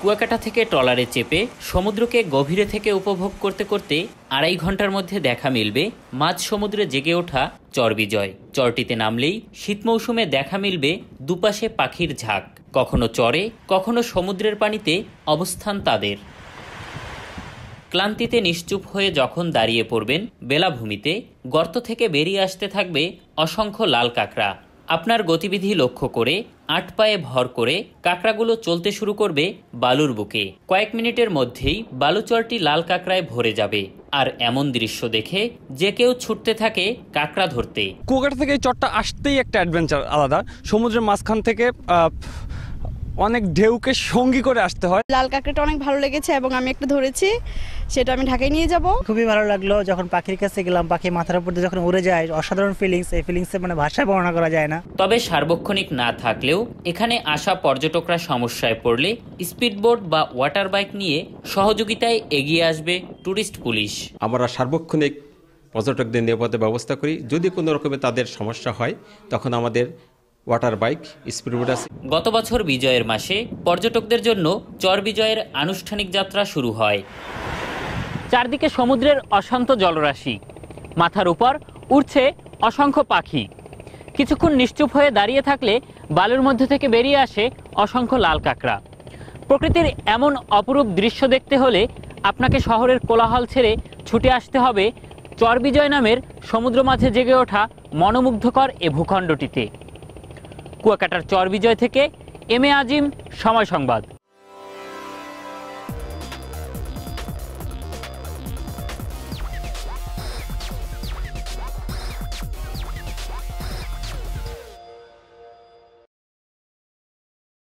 কুয়াকাটা থেকে ট্রলারে চেপে সমুদ্রকে গভীরে থেকে উপভোগ করতে করতে 2.5 ঘন্টার মধ্যে দেখা মিলবে মাঝ সমুদ্রে জেগে ওঠা চরবিজয়। চরটিতে নামলেই শীত মৌসুমে দেখা মিলবে দুপাশে পাখির ঝাঁক, কখনো চরে কখনো সমুদ্রের পানিতে অবস্থান তাদের। ক্লান্তিতে নিশ্চুপ হয়ে যখন দাঁড়িয়ে পড়বেন বেলাভূমিতে, গর্ত থেকে বেরিয়ে আসতে থাকবে অসংখ্য লাল কাঁকড়া। আপনার গতিবিধি লক্ষ্য করে 8 পায়ে ভর করে কাঁকড়াগুলো চলতে শুরু করবে বালুর বুকে। কয়েক মিনিটের মধ্যেই বালুচরটি লাল কাঁকড়ায় ভরে যাবে। আর এমন দৃশ্য দেখে যে কেউ ছুটতে থাকে কাঁকড়া ধরতে। কুয়াকাটা থেকে এই চরটা আসতেই একটা অ্যাডভেঞ্চার আলাদা। সমুদ্রের মাঝখান থেকে অনেক ঢেউকে সঙ্গী করে আসতে হয়। লাল কাঁকড়াটা অনেক ভালো লেগেছে এবং আমি একটা ধরেছি, সেটা আমি ঢাকায় নিয়ে যাব। খুবই ভালো লাগলো যখন পাখির কাছে গেলাম, পাখি মাথার উপর দিয়ে যখন উড়ে যায়, অসাধারণ ফিলিংস। এই ফিলিংসে মানে ভাষায় বর্ণনা করা যায় না। তবে সার্বক্ষণিক না থাকলেও এখানে আসা পর্যটকরা সমস্যায় পড়লে স্পিডবোট বা ওয়াটার বাইক নিয়ে সহযোগিতায় এগিয়ে আসবে ট্যুরিস্ট পুলিশ। আমরা সার্বক্ষণিক পর্যটকদের নিরাপত্তা ব্যবস্থা করি। যদি কোনো রকমের তাদের সমস্যা হয় তখন আমাদের ওয়াটার বাইক, স্পিডবোট আছে। গত বছর বিজয়ের মাসে পর্যটকদের জন্য চর বিজয়ের আনুষ্ঠানিক যাত্রা শুরু হয়। চারদিকে সমুদ্রের অশান্ত জলরাশি, মাথার উপর উড়ছে অসংখ্য পাখি। কিছুক্ষণ নিশ্চুপ হয়ে দাঁড়িয়ে থাকলে বালুর মধ্যে থেকে বেরিয়ে আসে অসংখ্য লাল কাঁকড়া। প্রকৃতির এমন অপরূপ দৃশ্য দেখতে হলে আপনাকে শহরের কোলাহল ছেড়ে ছুটে আসতে হবে চর বিজয় নামের সমুদ্র মাঝে জেগে ওঠা মনোমুগ্ধকর এ ভূখণ্ডটিতে। কুয়াকাটার চর বিজয় থেকে এম এ আজিম, সময় সংবাদ।